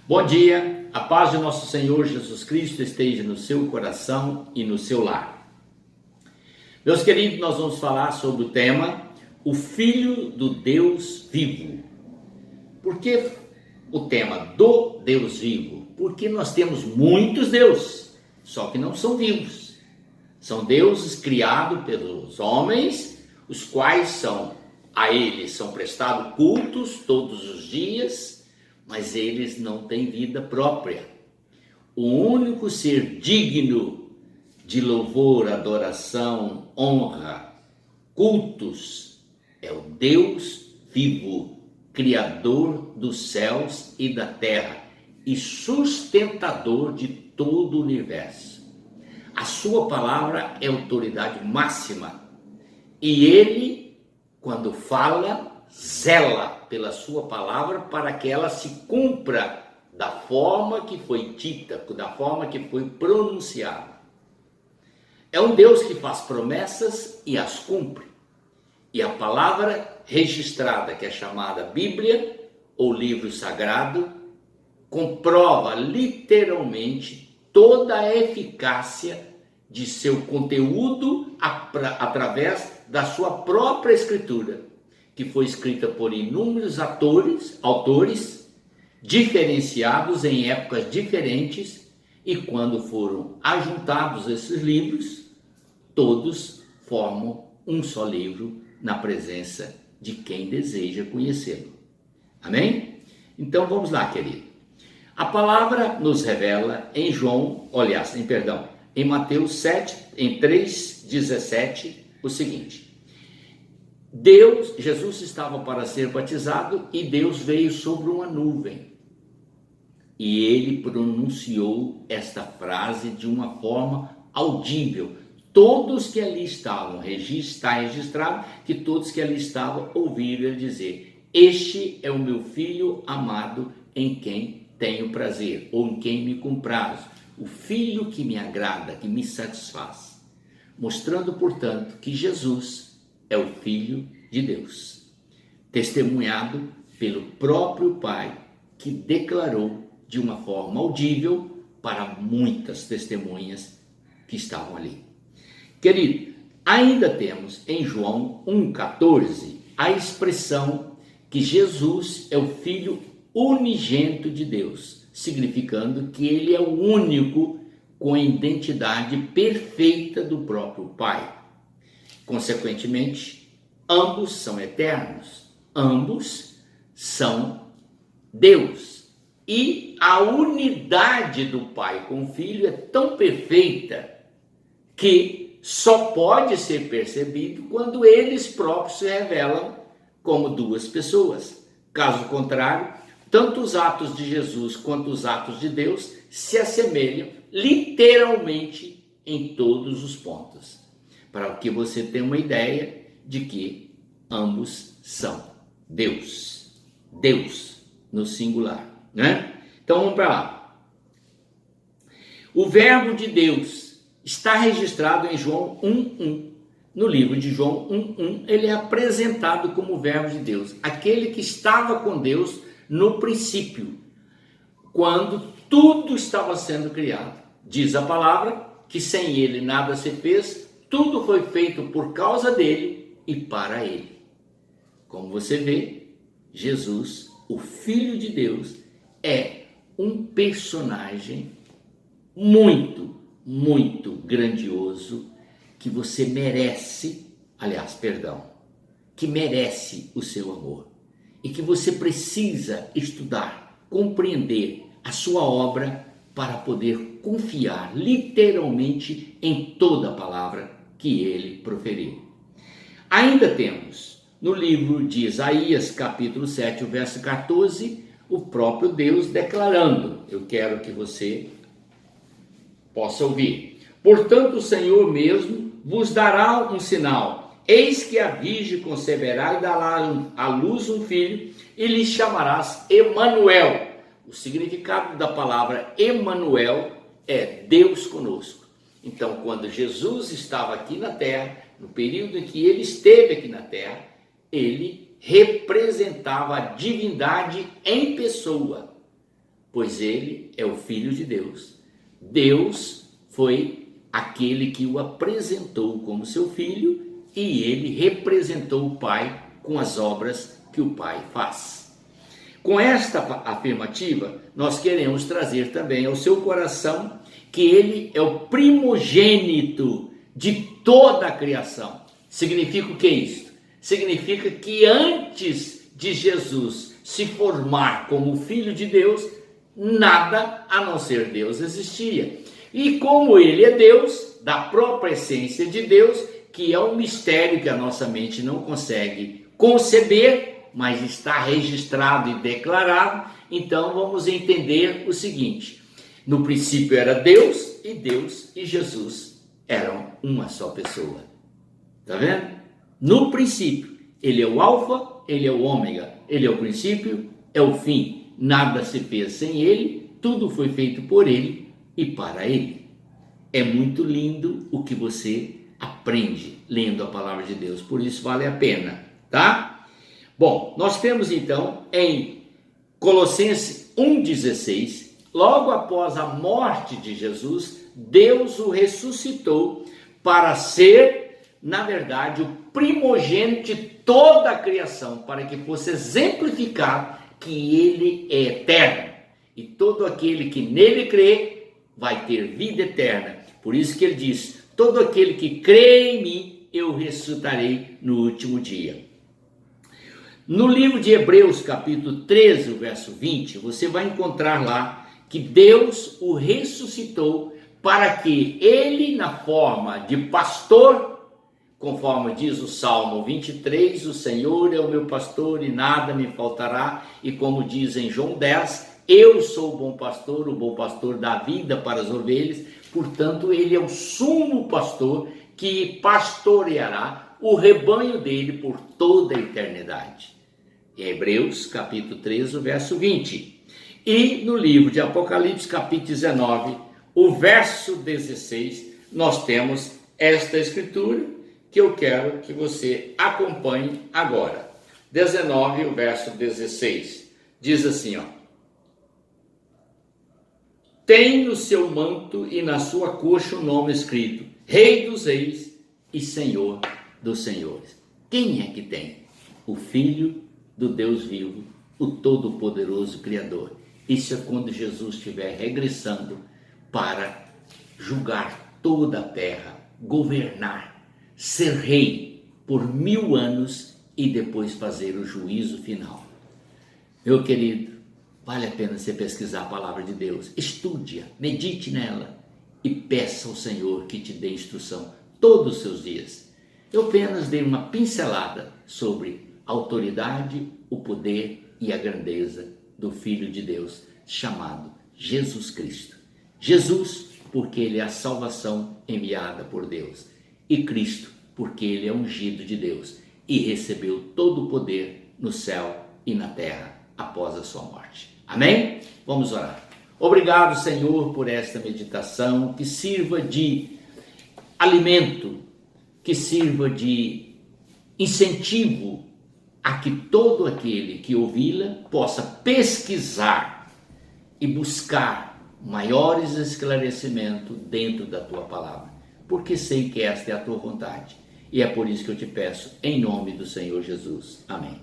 Bom dia, a paz de nosso Senhor Jesus Cristo esteja no seu coração e no seu lar. Meus queridos, nós vamos falar sobre o tema o Filho do Deus Vivo. Por que o tema do Deus Vivo? Porque nós temos muitos deuses, só que não são vivos. São deuses criados pelos homens, os quais a eles são prestados cultos todos os dias, mas eles não têm vida própria. O único ser digno de louvor, adoração, honra, cultos, é o Deus vivo, Criador dos céus e da terra e sustentador de todo o universo. A sua palavra é autoridade máxima e ele, quando fala, zela pela sua palavra para que ela se cumpra da forma que foi dita, da forma que foi pronunciada. É um Deus que faz promessas e as cumpre. E a palavra registrada, que é chamada Bíblia ou livro sagrado, comprova literalmente toda a eficácia de seu conteúdo através da sua própria escritura, que foi escrita por inúmeros autores diferenciados em épocas diferentes, e quando foram ajuntados esses livros, todos formam um só livro na presença de quem deseja conhecê-lo. Amém? Então vamos lá, querido. A palavra nos revela em Mateus 7, em 3,17, o seguinte: Jesus estava para ser batizado e Deus veio sobre uma nuvem. E ele pronunciou esta frase de uma forma audível. Todos que ali estavam, está registrado que todos que ali estavam ouviram ele dizer: este é o meu filho amado em quem tenho prazer, ou em quem me comprazo, o filho que me agrada, que me satisfaz. Mostrando, portanto, que Jesus é o Filho de Deus, testemunhado pelo próprio Pai, que declarou de uma forma audível para muitas testemunhas que estavam ali. Querido, ainda temos em João 1,14 a expressão que Jesus é o Filho unigênito de Deus, significando que ele é o único com a identidade perfeita do próprio Pai. Consequentemente, ambos são eternos, ambos são Deus. E a unidade do Pai com o Filho é tão perfeita que só pode ser percebido quando eles próprios se revelam como duas pessoas. Caso contrário, tanto os atos de Jesus quanto os atos de Deus se assemelham literalmente em todos os pontos, para que você tenha uma ideia de que ambos são Deus. Deus no singular, né? Então vamos para lá. O verbo de Deus está registrado em João 1,1. No livro de João 1,1, ele é apresentado como o verbo de Deus, aquele que estava com Deus no princípio, quando tudo estava sendo criado. Diz a palavra que sem ele nada se fez, tudo foi feito por causa dele e para ele. Como você vê, Jesus, o Filho de Deus, é um personagem muito, muito grandioso que você merece, que merece o seu amor e que você precisa estudar, compreender a sua obra para poder confiar literalmente em toda a palavra que ele proferiu. Ainda temos no livro de Isaías, capítulo 7, o verso 14, o próprio Deus declarando, eu quero que você possa ouvir: portanto o Senhor mesmo vos dará um sinal, eis que a virgem conceberá e dará à luz um filho, e lhe chamarás Emanuel. O significado da palavra Emanuel é Deus conosco. Então, quando Jesus estava aqui na terra, no período em que ele esteve aqui na terra, ele representava a divindade em pessoa. pois ele é o Filho de Deus. Deus foi aquele que o apresentou como seu filho e ele representou o Pai com as obras que o Pai faz. Com esta afirmativa, nós queremos trazer também ao seu coração que ele é o primogênito de toda a criação. Significa o que é isso? Significa que antes de Jesus se formar como Filho de Deus, nada a não ser Deus existia. E como ele é Deus, da própria essência de Deus, que é um mistério que a nossa mente não consegue conceber, mas está registrado e declarado, então vamos entender o seguinte: no princípio era Deus e Jesus eram uma só pessoa. Tá vendo? No princípio, ele é o alfa, ele é o ômega, ele é o princípio, é o fim. Nada se fez sem ele, tudo foi feito por ele e para ele. É muito lindo o que você aprende lendo a palavra de Deus, por isso vale a pena, tá? Bom, nós temos então em Colossenses 1,16, logo após a morte de Jesus, Deus o ressuscitou para ser, na verdade, o primogênito de toda a criação, para que fosse exemplificado que ele é eterno. E todo aquele que nele crê vai ter vida eterna. Por isso que ele diz: todo aquele que crê em mim, eu ressuscitarei no último dia. No livro de Hebreus, capítulo 13, verso 20, você vai encontrar lá que Deus o ressuscitou para que ele, na forma de pastor, conforme diz o Salmo 23, o Senhor é o meu pastor e nada me faltará, e como diz em João 10, eu sou o bom pastor dá vida para as ovelhas, portanto ele é o sumo pastor que pastoreará o rebanho dele por toda a eternidade. Em Hebreus, capítulo 13, verso 20. E no livro de Apocalipse, capítulo 19, o verso 16, nós temos esta escritura que eu quero que você acompanhe agora. 19, o verso 16, diz assim, ó: tem no seu manto e na sua coxa o nome escrito: Rei dos Reis e Senhor dos Senhores. Quem é que tem? O Filho do Deus vivo, o Todo-Poderoso Criador. Isso é quando Jesus estiver regressando para julgar toda a terra, governar, ser rei por 1000 anos e depois fazer o juízo final. Meu querido, vale a pena você pesquisar a palavra de Deus, estude-a, medite nela e peça ao Senhor que te dê instrução todos os seus dias. Eu apenas dei uma pincelada sobre a autoridade, o poder e a grandeza do Filho de Deus, chamado Jesus Cristo. Jesus, porque ele é a salvação enviada por Deus, e Cristo, porque ele é ungido de Deus e recebeu todo o poder no céu e na terra após a sua morte. Amém? Vamos orar. Obrigado, Senhor, por esta meditação, que sirva de alimento, que sirva de incentivo a que todo aquele que ouvi-la possa pesquisar e buscar maiores esclarecimentos dentro da tua palavra, porque sei que esta é a tua vontade. E é por isso que eu te peço, em nome do Senhor Jesus. Amém.